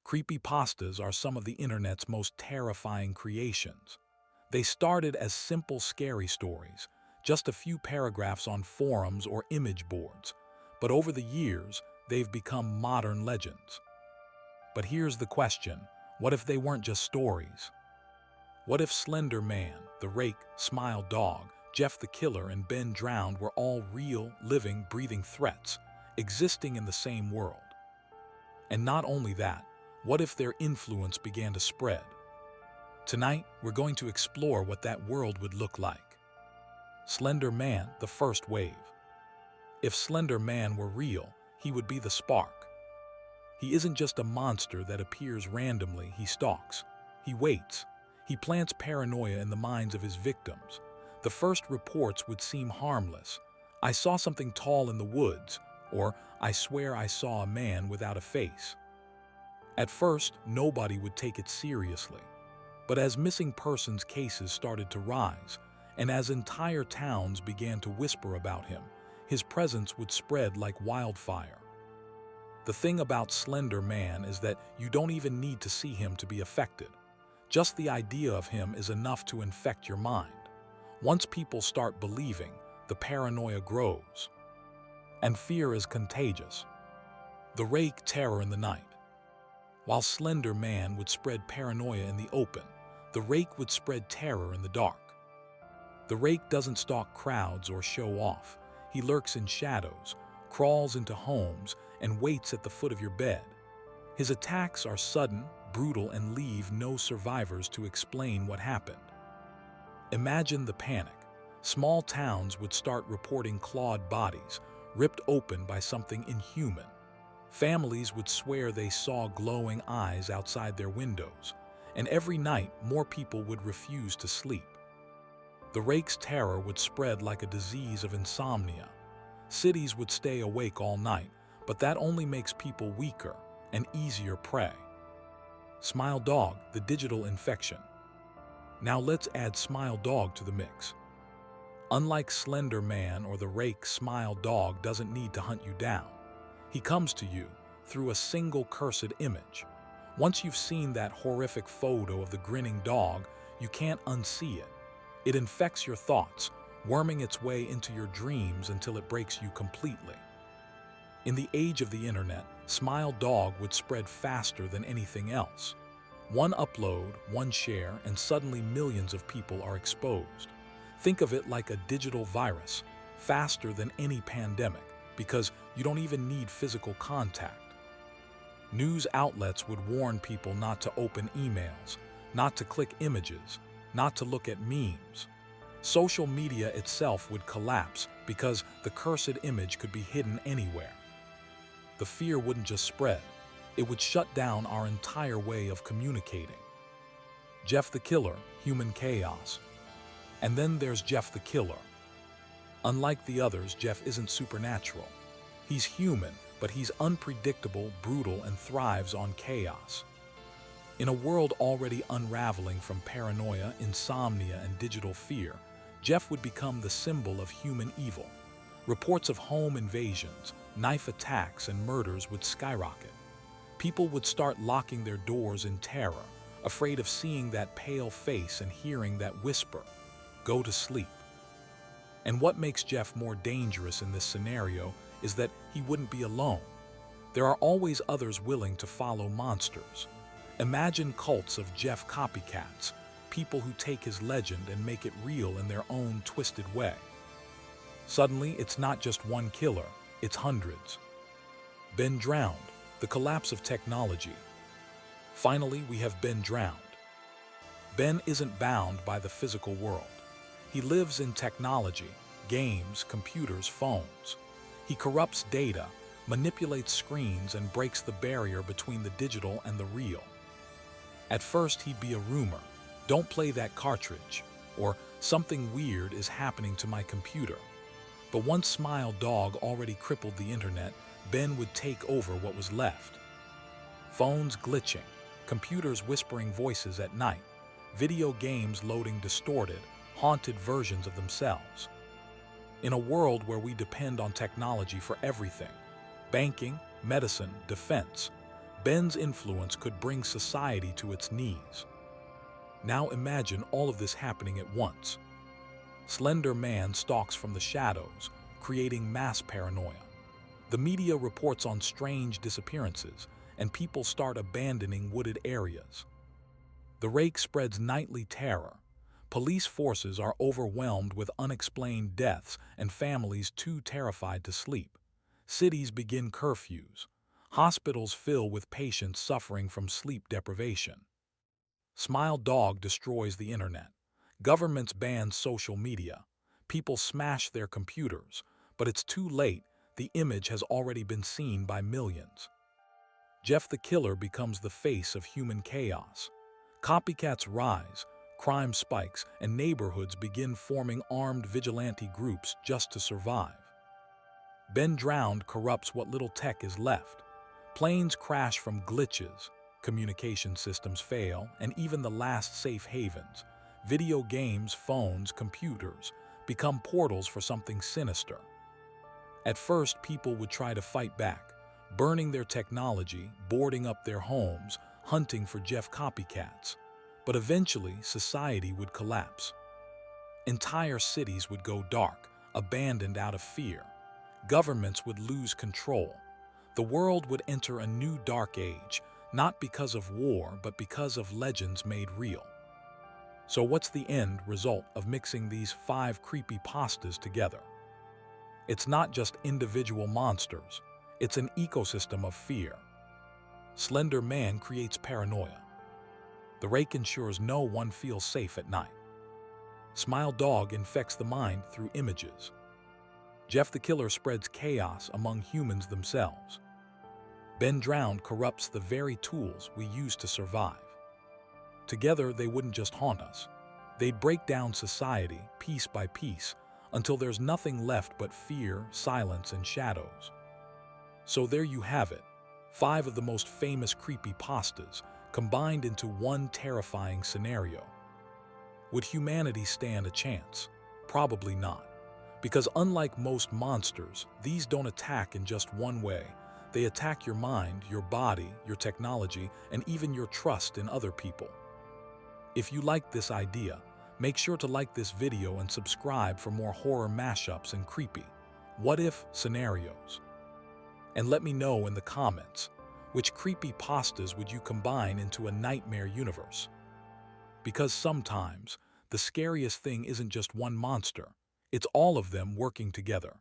Creepypastas are some of the internet's most terrifying creations. They started as simple scary stories, just a few paragraphs on forums or image boards, but over the years, they've become modern legends. But here's the question, what if they weren't just stories? What if Slender Man, the Rake, Smile Dog, Jeff the Killer, and Ben Drowned were all real, living, breathing threats, existing in the same world? And not only that, what if their influence began to spread? Tonight, we're going to explore what that world would look like. Slender Man, the first wave. If Slender Man were real, he would be the spark. He isn't just a monster that appears randomly, he stalks. He waits. He plants paranoia in the minds of his victims. The first reports would seem harmless. I saw something tall in the woods, or I swear I saw a man without a face. At first, nobody would take it seriously. But as missing persons cases started to rise, and as entire towns began to whisper about him, his presence would spread like wildfire. The thing about Slender Man is that you don't even need to see him to be affected. Just the idea of him is enough to infect your mind. Once people start believing, the paranoia grows. And fear is contagious. The Rake, terror in the night. While Slender Man would spread paranoia in the open, the Rake would spread terror in the dark. The Rake doesn't stalk crowds or show off. He lurks in shadows, crawls into homes, and waits at the foot of your bed. His attacks are sudden, brutal, and leave no survivors to explain what happened. Imagine the panic. Small towns would start reporting clawed bodies, ripped open by something inhuman. Families would swear they saw glowing eyes outside their windows, and every night more people would refuse to sleep. The Rake's terror would spread like a disease of insomnia. Cities would stay awake all night, but that only makes people weaker and easier prey. Smile Dog, the digital infection. Now let's add Smile Dog to the mix. Unlike Slender Man or the Rake, Smile Dog doesn't need to hunt you down. He comes to you through a single cursed image. Once you've seen that horrific photo of the grinning dog, you can't unsee it. It infects your thoughts, worming its way into your dreams until it breaks you completely. In the age of the internet, Smile Dog would spread faster than anything else. One upload, one share, and suddenly millions of people are exposed. Think of it like a digital virus, faster than any pandemic, because you don't even need physical contact. News outlets would warn people not to open emails, not to click images, not to look at memes. Social media itself would collapse because the cursed image could be hidden anywhere. The fear wouldn't just spread, it would shut down our entire way of communicating. Jeff the Killer, human chaos. And then there's Jeff the Killer. Unlike the others, Jeff isn't supernatural. He's human, but he's unpredictable, brutal, and thrives on chaos. In a world already unraveling from paranoia, insomnia, and digital fear, Jeff would become the symbol of human evil. Reports of home invasions, knife attacks, and murders would skyrocket. People would start locking their doors in terror, afraid of seeing that pale face and hearing that whisper, "Go to sleep." And what makes Jeff more dangerous in this scenario is that he wouldn't be alone. There are always others willing to follow monsters. Imagine cults of Jeff copycats, people who take his legend and make it real in their own twisted way. Suddenly, it's not just one killer, it's hundreds. Ben Drowned, the collapse of technology. Finally, we have Ben Drowned. Ben isn't bound by the physical world. He lives in technology, games, computers, phones. He corrupts data, manipulates screens, and breaks the barrier between the digital and the real. At first, he'd be a rumor, "Don't play that cartridge," or "Something weird is happening to my computer." But once Smile Dog already crippled the internet, Ben would take over what was left. Phones glitching, computers whispering voices at night, video games loading distorted, haunted versions of themselves. In a world where we depend on technology for everything, banking, medicine, defense, Ben's influence could bring society to its knees. Now imagine all of this happening at once. Slender Man stalks from the shadows, creating mass paranoia. The media reports on strange disappearances, and people start abandoning wooded areas. The rake spreads nightly terror. Police forces are overwhelmed with unexplained deaths and families too terrified to sleep. Cities begin curfews. Hospitals fill with patients suffering from sleep deprivation. Smile Dog destroys the internet. Governments ban social media. People smash their computers. But it's too late. The image has already been seen by millions. Jeff the Killer becomes the face of human chaos. Copycats rise, crime spikes, and neighborhoods begin forming armed vigilante groups just to survive. Ben Drowned corrupts what little tech is left. Planes crash from glitches, communication systems fail, and even the last safe havens, video games, phones, computers, become portals for something sinister. At first, people would try to fight back, burning their technology, boarding up their homes, hunting for Jeff copycats. But eventually, society would collapse. Entire cities would go dark, abandoned out of fear. Governments would lose control. The world would enter a new dark age, not because of war, but because of legends made real. So what's the end result of mixing these 5 creepypastas together? It's not just individual monsters, it's an ecosystem of fear. Slender Man creates paranoia. The rake ensures no one feels safe at night. Smile Dog infects the mind through images. Jeff the Killer spreads chaos among humans themselves. Ben Drowned corrupts the very tools we use to survive. Together, they wouldn't just haunt us. They'd break down society piece by piece until there's nothing left but fear, silence, and shadows. So there you have it, 5 of the most famous creepypastas combined into one terrifying scenario. Would humanity stand a chance? Probably not. Because unlike most monsters, these don't attack in just one way. They attack your mind, your body, your technology, and even your trust in other people. If you like this idea, make sure to like this video and subscribe for more horror mashups and creepy what-if scenarios. And let me know in the comments, which creepypastas would you combine into a nightmare universe? Because sometimes, the scariest thing isn't just one monster, it's all of them working together.